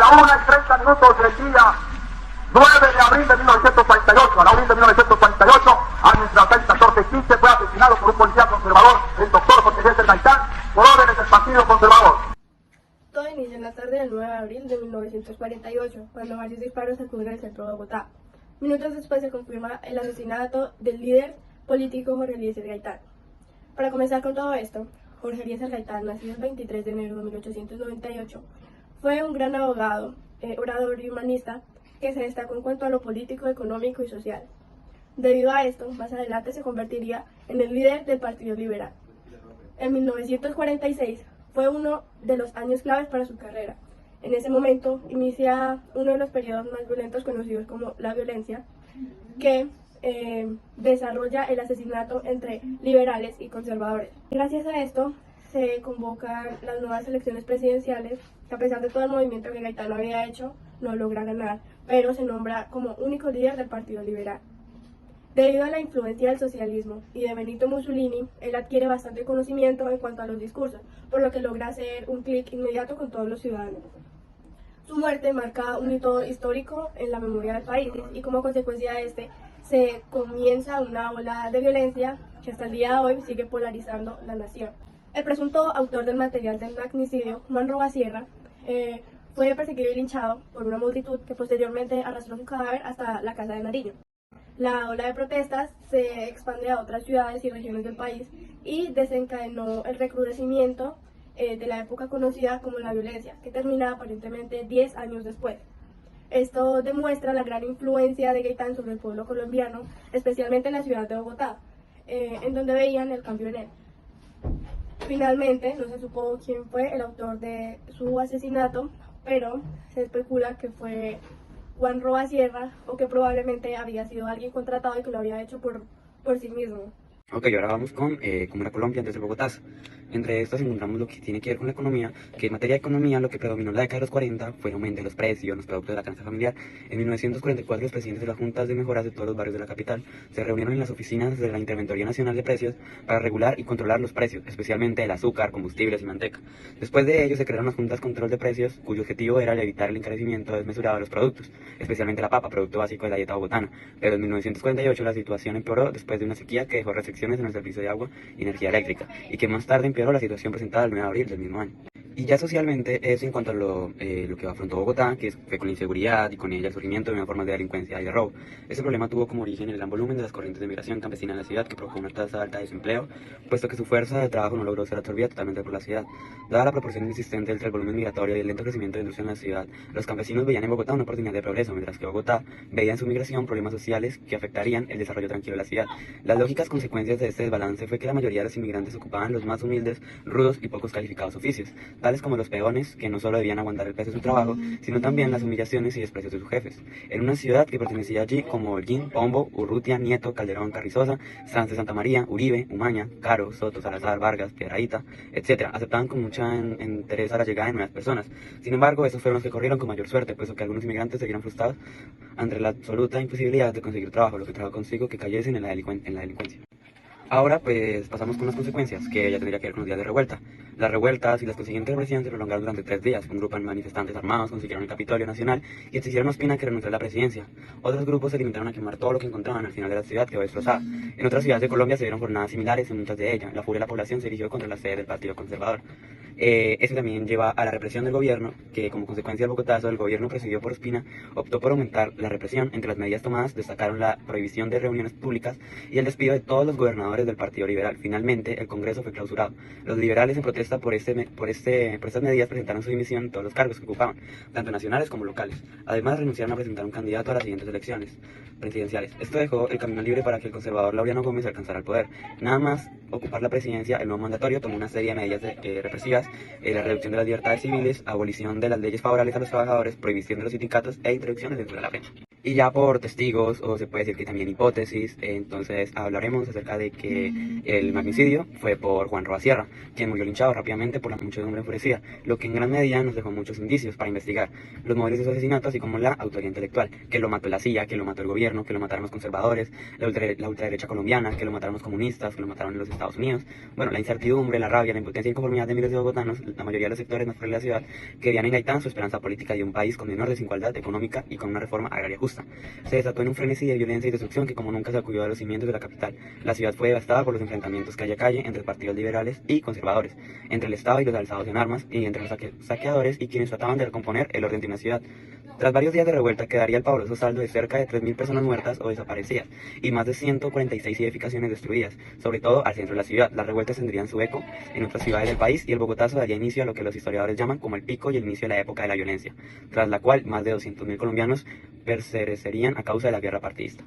la 1:30 del día 9 de abril de 1948, a la abril de 1948, a las 14:15 fue asesinado por un policía conservador, el doctor Jorge Eliezer Gaitán, por órdenes del Partido Conservador. Todo inició en la tarde del 9 de abril de 1948, cuando varios disparos acuden al centro de Bogotá. Minutos después se confirma el asesinato del líder político Jorge Eliezer Gaitán. Para comenzar con todo esto, Jorge Eliezer Gaitán, nacido el 23 de enero de 1898, fue un gran abogado, orador y humanista que se destacó en cuanto a lo político, económico y social. Debido a esto, más adelante se convertiría en el líder del Partido Liberal. En 1946 fue uno de los años claves para su carrera. En ese momento inicia uno de los periodos más violentos conocidos como la violencia, que desarrolla el asesinato entre liberales y conservadores. Gracias a esto se convocan las nuevas elecciones presidenciales, que a pesar de todo el movimiento que Gaitán había hecho, no logra ganar, pero se nombra como único líder del Partido Liberal. Debido a la influencia del socialismo y de Benito Mussolini, él adquiere bastante conocimiento en cuanto a los discursos, por lo que logra hacer un clic inmediato con todos los ciudadanos. Su muerte marca un hito histórico en la memoria del país y como consecuencia de este se comienza una ola de violencia que hasta el día de hoy sigue polarizando la nación. El presunto autor del material del magnicidio, Juan Robasierra, fue perseguido y linchado por una multitud que posteriormente arrastró su cadáver hasta la Casa de Nariño. La ola de protestas se expande a otras ciudades y regiones del país y desencadenó el recrudecimiento de la época conocida como la violencia, que termina aparentemente 10 años después. Esto demuestra la gran influencia de Gaitán sobre el pueblo colombiano, especialmente en la ciudad de Bogotá, en donde veían el cambio en él. Finalmente, no se supo quién fue el autor de su asesinato, pero se especula que fue Juan Robasierra o que probablemente había sido alguien contratado y que lo había hecho por sí mismo. Ok, ahora vamos con cómo era Colombia antes del Bogotazo. Entre estos encontramos lo que tiene que ver con la economía, que en materia de economía lo que predominó en la década de los 40 fue el aumento de los precios, los productos de la canasta familiar. En 1944 los presidentes de las juntas de mejoras de todos los barrios de la capital se reunieron en las oficinas de la Interventoría Nacional de Precios para regular y controlar los precios, especialmente el azúcar, combustibles y manteca. Después de ello se crearon las juntas de control de precios, cuyo objetivo era el evitar el encarecimiento desmesurado de los productos, especialmente la papa, producto básico de la dieta bogotana. Pero en 1948 la situación empeoró después de una sequía que dejó restricciones en el servicio de agua y energía eléctrica, y que más tarde empeoró la situación presentada el 9 de abril del mismo año. Y ya socialmente, eso en cuanto a lo que afrontó Bogotá, que fue con la inseguridad y con ella el surgimiento de nuevas formas de delincuencia y de robo. Ese problema tuvo como origen el gran volumen de las corrientes de migración campesina en la ciudad, que provocó una tasa alta de desempleo, puesto que su fuerza de trabajo no logró ser absorbida totalmente por la ciudad. Dada la proporción existente entre el volumen migratorio y el lento crecimiento de industria en la ciudad, los campesinos veían en Bogotá una oportunidad de progreso, mientras que Bogotá veía en su migración problemas sociales que afectarían el desarrollo tranquilo de la ciudad. Las lógicas consecuencias de este desbalance fue que la mayoría de los inmigrantes ocupaban los más humildes, rudos y pocos calificados oficios, tales como los peones, que no solo debían aguantar el peso de su trabajo, sino también las humillaciones y desprecios de sus jefes. En una ciudad que pertenecía allí como Holguín, Pombo, Urrutia, Nieto, Calderón, Carrizosa, Sanz de Santa María, Uribe, Umaña, Caro, Soto, Salazar, Vargas, Piedrahíta, etc., aceptaban con mucha interés a la llegada de nuevas personas. Sin embargo, esos fueron los que corrieron con mayor suerte, puesto que algunos inmigrantes se vieron frustrados ante la absoluta imposibilidad de conseguir trabajo, lo que trajo consigo que cayesen en la delincuencia. Ahora pues pasamos con las consecuencias, que ya tendría que ver con los días de revuelta. Las revueltas y las consiguientes represiones se prolongaron durante 3 días. Un grupo de manifestantes armados consiguieron el Capitolio Nacional y exigieron a Ospina que renunciara a la presidencia. Otros grupos se limitaron a quemar todo lo que encontraban. Al final de la ciudad quedó destrozada. En otras ciudades de Colombia se dieron jornadas similares, en muchas de ellas la furia de la población se dirigió contra la sede del Partido Conservador. Eso también lleva a la represión del gobierno, que como consecuencia del Bogotazo, el gobierno presidido por Ospina optó por aumentar la represión. Entre las medidas tomadas destacaron la prohibición de reuniones públicas y el despido de todos los gobernadores del Partido Liberal. Finalmente, el Congreso fue clausurado. Los liberales, en protesta por estas medidas, presentaron su dimisión en todos los cargos que ocupaban, tanto nacionales como locales. Además, renunciaron a presentar un candidato a las siguientes elecciones presidenciales. Esto dejó el camino libre para que el conservador Laureano Gómez alcanzara el poder. Nada más ocupar la presidencia, el nuevo mandatario tomó una serie de medidas represivas, la reducción de las libertades civiles, abolición de las leyes favorables a los trabajadores, prohibición de los sindicatos e introducciones dentro de la prensa. Y ya por testigos, o se puede decir que también hipótesis, entonces hablaremos acerca de que el magnicidio fue por Juan Roa Sierra, quien murió linchado rápidamente por la muchedumbre enfurecida, lo que en gran medida nos dejó muchos indicios para investigar los móviles de su asesinato, así como la autoría intelectual, que lo mató la CIA, que lo mató el gobierno, que lo mataron los conservadores, la ultraderecha colombiana, que lo mataron los comunistas, que lo mataron en los Estados Unidos. Bueno, la incertidumbre, la rabia, la impotencia e inconformidad de miles de bogotanos, la mayoría de los sectores más fuertes de la ciudad, que veían en Gaitán su esperanza política de un país con menor desigualdad económica y con una reforma agraria justa. Se desató en un frenesí de violencia y destrucción que como nunca sacudió a los cimientos de la capital. La ciudad fue devastada por los enfrentamientos calle a calle entre partidos liberales y conservadores, entre el Estado y los alzados en armas, y entre los saqueadores y quienes trataban de recomponer el orden de una ciudad. Tras varios días de revuelta quedaría el pavoroso saldo de cerca de 3.000 personas muertas o desaparecidas y más de 146 edificaciones destruidas, sobre todo al centro de la ciudad. Las revueltas tendrían su eco en otras ciudades del país y el Bogotazo daría inicio a lo que los historiadores llaman como el pico y el inicio de la época de la violencia, tras la cual más de 200.000 colombianos perecerían a causa de la guerra partidista.